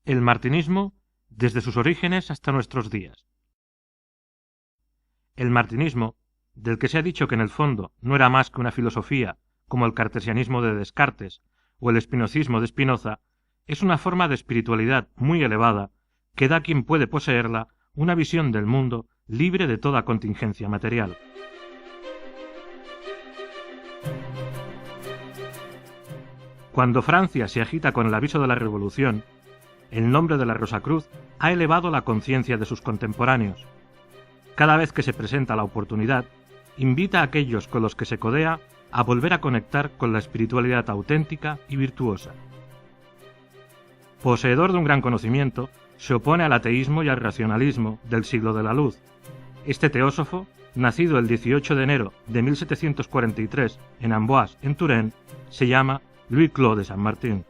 El martinismo desde sus orígenes hasta nuestros días. El martinismo, del que se ha dicho que en el fondo no era más que una filosofía como el cartesianismo de Descartes o el espinocismo de Spinoza, es una forma de espiritualidad muy elevada que da a quien puede poseerla una visión del mundo libre de toda contingencia material. Cuando Francia se agita con el aviso de la Revolución, el nombre de la Rosacruz ha elevado la conciencia de sus contemporáneos. Cada vez que se presenta la oportunidad, invita a aquellos con los que se codea a volver a conectar con la espiritualidad auténtica y virtuosa. Poseedor de un gran conocimiento, se opone al ateísmo y al racionalismo del siglo de la luz. Este teósofo, nacido el 18 de enero de 1743 en Amboise, en Touraine, se llama Louis-Claude de Saint-Martin.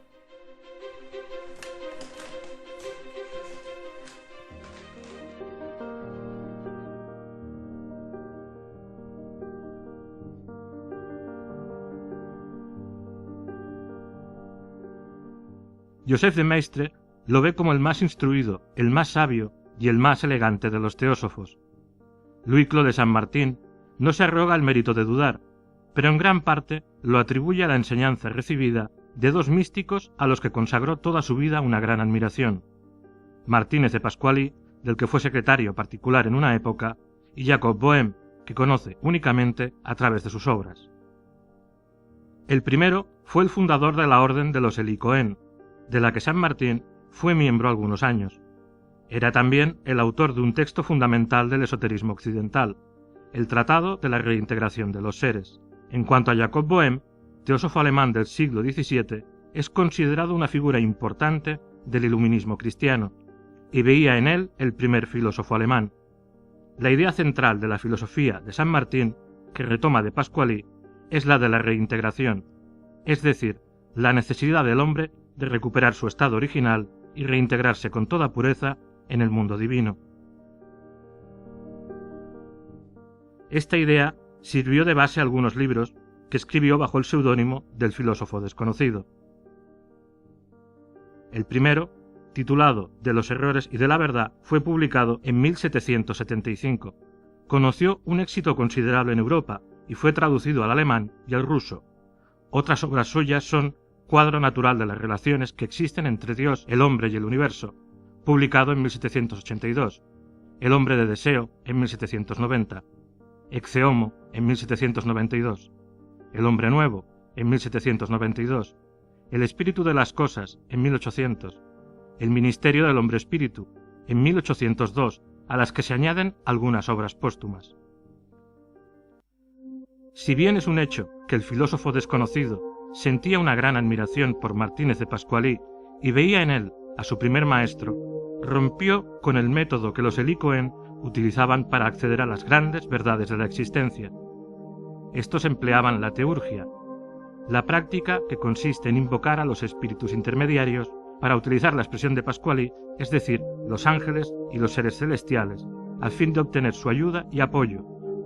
Joseph de Maistre lo ve como el más instruido, el más sabio y el más elegante de los teósofos. Louis-Claude de Saint-Martin no se arroga el mérito de dudar, pero en gran parte lo atribuye a la enseñanza recibida de dos místicos a los que consagró toda su vida una gran admiración: Martínez de Pasqually, del que fue secretario particular en una época, y Jacob Boehme, que conoce únicamente a través de sus obras. El primero fue el fundador de la Orden de los Helicoen, de la que Saint-Martin fue miembro algunos años. Era también el autor de un texto fundamental del esoterismo occidental, el Tratado de la Reintegración de los Seres. En cuanto a Jacob Boehme, teósofo alemán del siglo XVII, es considerado una figura importante del iluminismo cristiano, y veía en él el primer filósofo alemán. La idea central de la filosofía de Saint-Martin, que retoma de Pasqually, es la de la reintegración, es decir, la necesidad del hombre de recuperar su estado original y reintegrarse con toda pureza en el mundo divino. Esta idea sirvió de base a algunos libros que escribió bajo el seudónimo del filósofo desconocido. El primero, titulado De los errores y de la verdad, fue publicado en 1775. Conoció un éxito considerable en Europa y fue traducido al alemán y al ruso. Otras obras suyas son Cuadro natural de las relaciones que existen entre Dios, el hombre y el universo, publicado en 1782, El hombre de deseo en 1790, Ecce Homo en 1792, El hombre nuevo en 1792, El espíritu de las cosas en 1800, El ministerio del hombre espíritu en 1802, a las que se añaden algunas obras póstumas. Si bien es un hecho que el filósofo desconocido sentía una gran admiración por Martínez de Pasqually y veía en él a su primer maestro, rompió con el método que los Helicoen utilizaban para acceder a las grandes verdades de la existencia. Estos empleaban la teurgia, la práctica que consiste en invocar a los espíritus intermediarios para utilizar la expresión de Pasqually, es decir, los ángeles y los seres celestiales, al fin de obtener su ayuda y apoyo.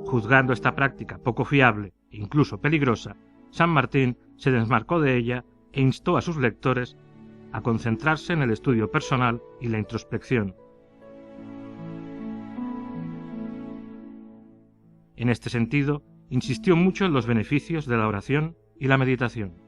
Juzgando esta práctica poco fiable e incluso peligrosa, Saint-Martin se desmarcó de ella e instó a sus lectores a concentrarse en el estudio personal y la introspección. En este sentido, insistió mucho en los beneficios de la oración y la meditación.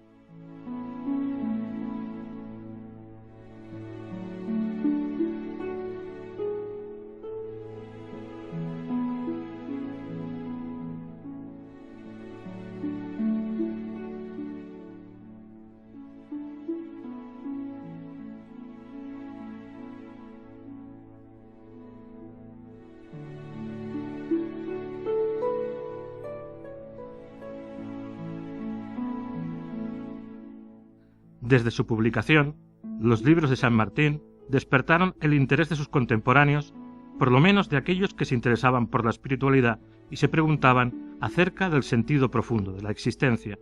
Desde su publicación, los libros de Saint-Martin despertaron el interés de sus contemporáneos, por lo menos de aquellos que se interesaban por la espiritualidad y se preguntaban acerca del sentido profundo de la existencia.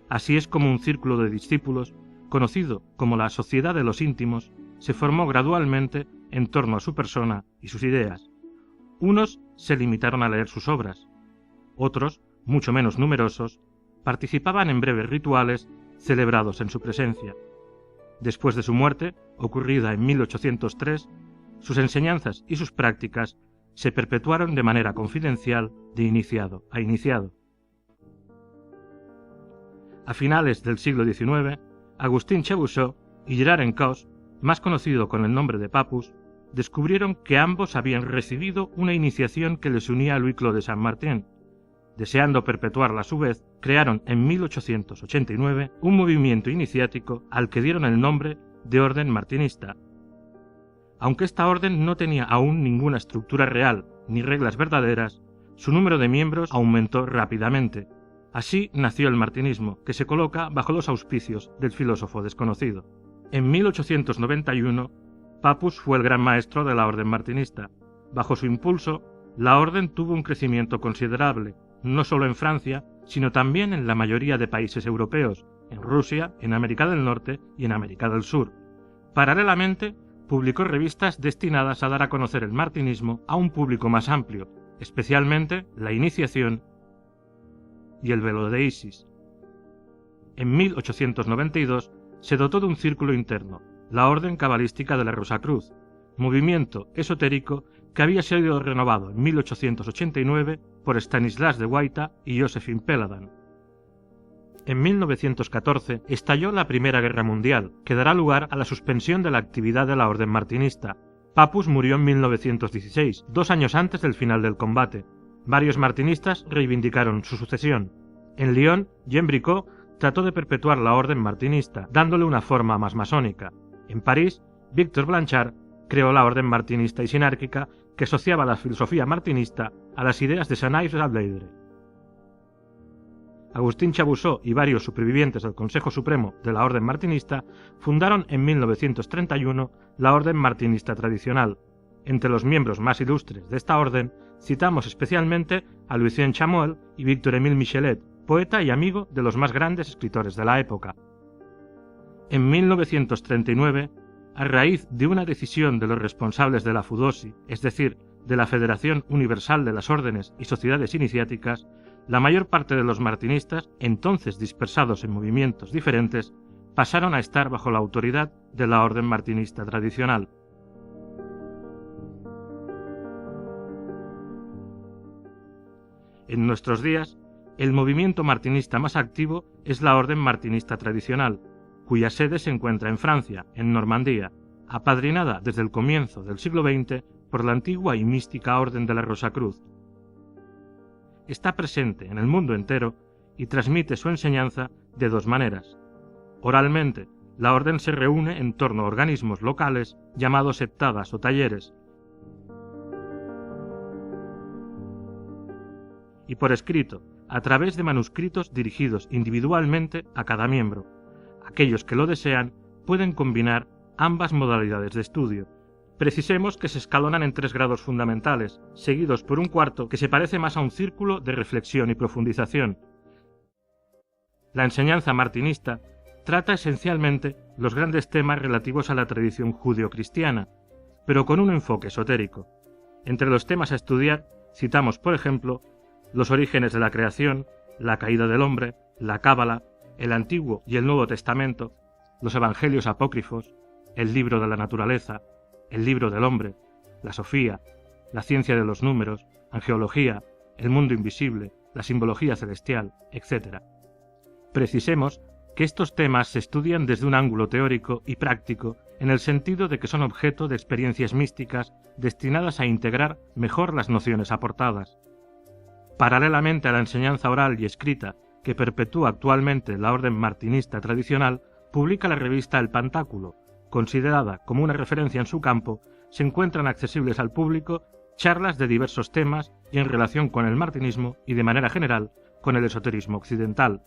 Así es como un círculo de discípulos, conocido como la Sociedad de los Íntimos, se formó gradualmente en torno a su persona y sus ideas. Unos se limitaron a leer sus obras, otros, mucho menos numerosos, participaban en breves rituales celebrados en su presencia. Después de su muerte, ocurrida en 1803, sus enseñanzas y sus prácticas se perpetuaron de manera confidencial de iniciado a iniciado. A finales del siglo XIX, Agustín Chevaucheux y Gerard Encausse, más conocido con el nombre de Papus, descubrieron que ambos habían recibido una iniciación que les unía a Louis Clos de Saint-Martin. Deseando perpetuarla a su vez, crearon en 1889 un movimiento iniciático al que dieron el nombre de Orden Martinista. Aunque esta orden no tenía aún ninguna estructura real ni reglas verdaderas, su número de miembros aumentó rápidamente. Así nació el martinismo, que se coloca bajo los auspicios del filósofo desconocido. En 1891, Papus fue el gran maestro de la orden martinista. Bajo su impulso, la orden tuvo un crecimiento considerable, no solo en Francia, sino también en la mayoría de países europeos, en Rusia, en América del Norte y en América del Sur. Paralelamente, publicó revistas destinadas a dar a conocer el martinismo a un público más amplio, especialmente la iniciación y el velo de Isis. En 1892 se dotó de un círculo interno, la Orden Cabalística de la Rosacruz, movimiento esotérico que había sido renovado en 1889 por Stanislas de Guaita y Josephine Péladan. En 1914 estalló la Primera Guerra Mundial, que dará lugar a la suspensión de la actividad de la Orden Martinista. Papus murió en 1916, 2 años antes del final del combate. Varios martinistas reivindicaron su sucesión. En Lyon, Jean Bricot trató de perpetuar la orden martinista, dándole una forma más masónica. En París, Victor Blanchard creó la orden martinista y sinárquica que asociaba la filosofía martinista a las ideas de Saint-Ives Lableydre. Agustín Chevaucheux y varios supervivientes del Consejo Supremo de la Orden Martinista fundaron en 1931 la Orden Martinista Tradicional. Entre los miembros más ilustres de esta orden citamos especialmente a Lucien Chamoel y Victor-Émile Michelet, poeta y amigo de los más grandes escritores de la época. En 1939, a raíz de una decisión de los responsables de la FUDOSI, es decir, de la Federación Universal de las Órdenes y Sociedades Iniciáticas, la mayor parte de los martinistas, entonces dispersados en movimientos diferentes, pasaron a estar bajo la autoridad de la Orden Martinista Tradicional. En nuestros días, el movimiento martinista más activo es la Orden Martinista Tradicional, cuya sede se encuentra en Francia, en Normandía, apadrinada desde el comienzo del siglo XX por la antigua y mística Orden de la Rosacruz. Está presente en el mundo entero y transmite su enseñanza de dos maneras. Oralmente, la orden se reúne en torno a organismos locales llamados septadas o talleres, y por escrito, a través de manuscritos dirigidos individualmente a cada miembro. Aquellos que lo desean pueden combinar ambas modalidades de estudio. Precisemos que se escalonan en 3 grados fundamentales, seguidos por un cuarto que se parece más a un círculo de reflexión y profundización. La enseñanza martinista trata esencialmente los grandes temas relativos a la tradición judeocristiana, pero con un enfoque esotérico. Entre los temas a estudiar citamos, por ejemplo, los orígenes de la creación, la caída del hombre, la cábala, el Antiguo y el Nuevo Testamento, los evangelios apócrifos, el libro de la naturaleza, el libro del hombre, la sofía, la ciencia de los números, angeología, el mundo invisible, la simbología celestial, etc. Precisemos que estos temas se estudian desde un ángulo teórico y práctico en el sentido de que son objeto de experiencias místicas destinadas a integrar mejor las nociones aportadas. Paralelamente a la enseñanza oral y escrita que perpetúa actualmente la orden martinista tradicional, publica la revista El Pantáculo. Considerada como una referencia en su campo, se encuentran accesibles al público charlas de diversos temas y en relación con el martinismo y, de manera general, con el esoterismo occidental.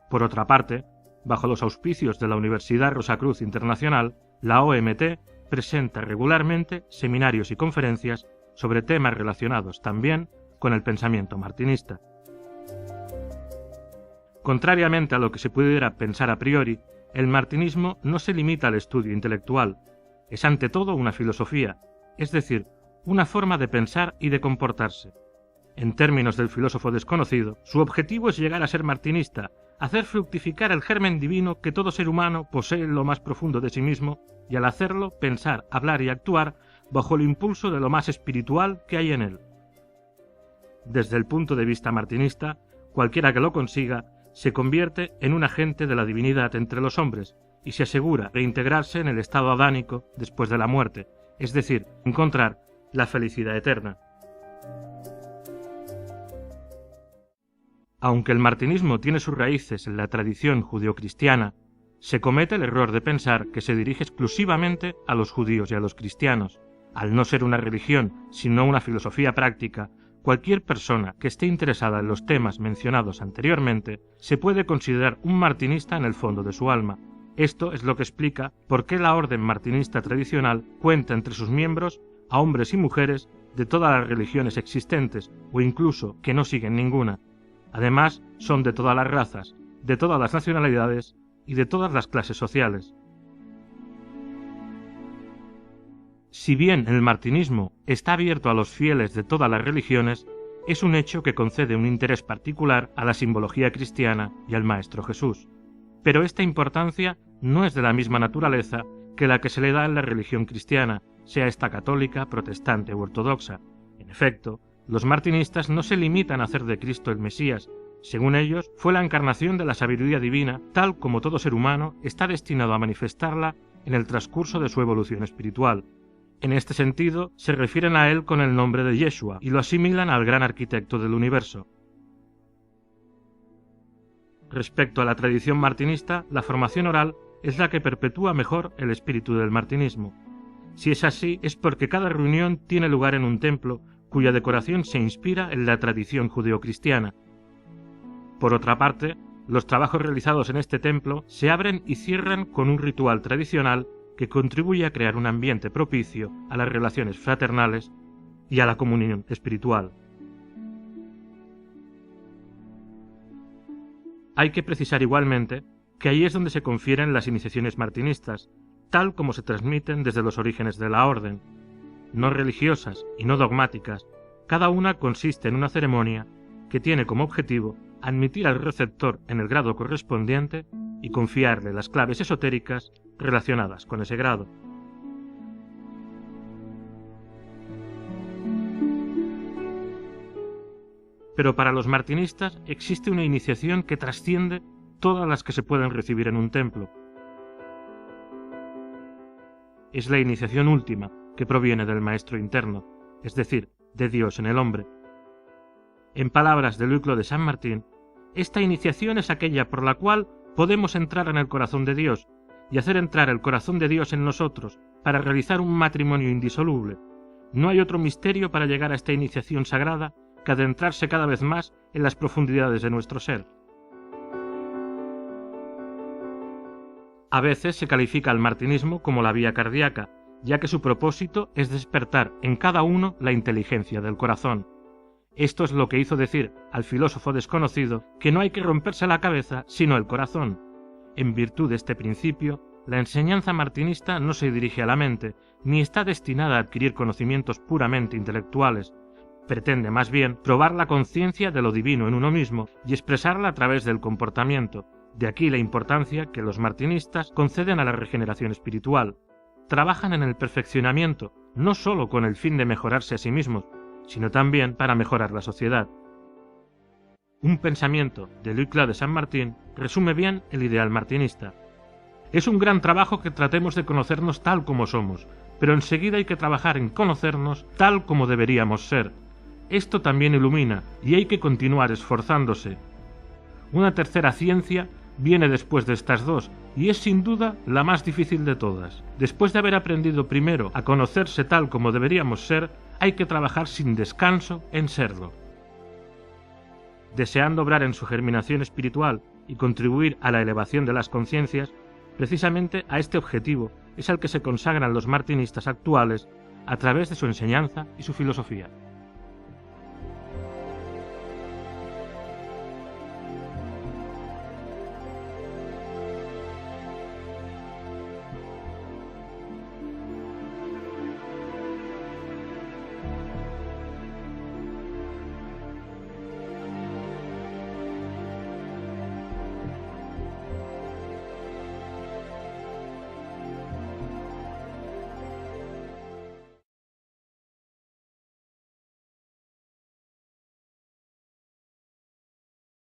Por otra parte, bajo los auspicios de la Universidad Rosacruz Internacional, la OMT presenta regularmente seminarios y conferencias sobre temas relacionados también con el pensamiento martinista. Contrariamente a lo que se pudiera pensar a priori, el martinismo no se limita al estudio intelectual, es ante todo una filosofía, es decir, una forma de pensar y de comportarse. En términos del filósofo desconocido, su objetivo es llegar a ser martinista, hacer fructificar el germen divino que todo ser humano posee en lo más profundo de sí mismo, y al hacerlo pensar, hablar y actuar bajo el impulso de lo más espiritual que hay en él. Desde el punto de vista martinista, cualquiera que lo consiga se convierte en un agente de la divinidad entre los hombres y se asegura reintegrarse en el estado adánico después de la muerte, es decir, encontrar la felicidad eterna. Aunque el martinismo tiene sus raíces en la tradición judeocristiana, se comete el error de pensar que se dirige exclusivamente a los judíos y a los cristianos. Al no ser una religión, sino una filosofía práctica, cualquier persona que esté interesada en los temas mencionados anteriormente se puede considerar un martinista en el fondo de su alma. Esto es lo que explica por qué la orden martinista tradicional cuenta entre sus miembros a hombres y mujeres de todas las religiones existentes o incluso que no siguen ninguna. Además, son de todas las razas, de todas las nacionalidades y de todas las clases sociales. Si bien el martinismo está abierto a los fieles de todas las religiones, es un hecho que concede un interés particular a la simbología cristiana y al Maestro Jesús. Pero esta importancia no es de la misma naturaleza que la que se le da en la religión cristiana, sea esta católica, protestante u ortodoxa. En efecto, los martinistas no se limitan a hacer de Cristo el Mesías. Según ellos, fue la encarnación de la sabiduría divina, tal como todo ser humano está destinado a manifestarla en el transcurso de su evolución espiritual. En este sentido, se refieren a él con el nombre de Yeshua y lo asimilan al gran arquitecto del universo. Respecto a la tradición martinista, la formación oral es la que perpetúa mejor el espíritu del martinismo. Si es así, es porque cada reunión tiene lugar en un templo cuya decoración se inspira en la tradición judeocristiana. Por otra parte, los trabajos realizados en este templo se abren y cierran con un ritual tradicional que contribuye a crear un ambiente propicio a las relaciones fraternales y a la comunión espiritual. Hay que precisar igualmente que ahí es donde se confieren las iniciaciones martinistas, tal como se transmiten desde los orígenes de la orden. No religiosas y no dogmáticas, cada una consiste en una ceremonia que tiene como objetivo admitir al receptor en el grado correspondiente y confiarle las claves esotéricas relacionadas con ese grado. Pero para los martinistas existe una iniciación que trasciende todas las que se pueden recibir en un templo. Es la iniciación última, que proviene del Maestro interno, es decir, de Dios en el hombre. En palabras de Louis Clos de Saint Martin, esta iniciación es aquella por la cual podemos entrar en el corazón de Dios y hacer entrar el corazón de Dios en nosotros para realizar un matrimonio indisoluble. No hay otro misterio para llegar a esta iniciación sagrada que adentrarse cada vez más en las profundidades de nuestro ser. A veces se califica al martinismo como la vía cardíaca, ya que su propósito es despertar en cada uno la inteligencia del corazón. Esto es lo que hizo decir al filósofo desconocido que no hay que romperse la cabeza sino el corazón. En virtud de este principio, la enseñanza martinista no se dirige a la mente, ni está destinada a adquirir conocimientos puramente intelectuales. Pretende más bien probar la conciencia de lo divino en uno mismo y expresarla a través del comportamiento. De aquí la importancia que los martinistas conceden a la regeneración espiritual. Trabajan en el perfeccionamiento, no sólo con el fin de mejorarse a sí mismos, sino también para mejorar la sociedad. Un pensamiento de Louis Clos de Saint Martin resume bien el ideal martinista. Es un gran trabajo que tratemos de conocernos tal como somos, pero enseguida hay que trabajar en conocernos tal como deberíamos ser. Esto también ilumina y hay que continuar esforzándose. Una tercera ciencia viene después de estas dos y es sin duda la más difícil de todas. Después de haber aprendido primero a conocerse tal como deberíamos ser, hay que trabajar sin descanso en serlo. Deseando obrar en su germinación espiritual y contribuir a la elevación de las conciencias, precisamente a este objetivo es al que se consagran los martinistas actuales a través de su enseñanza y su filosofía.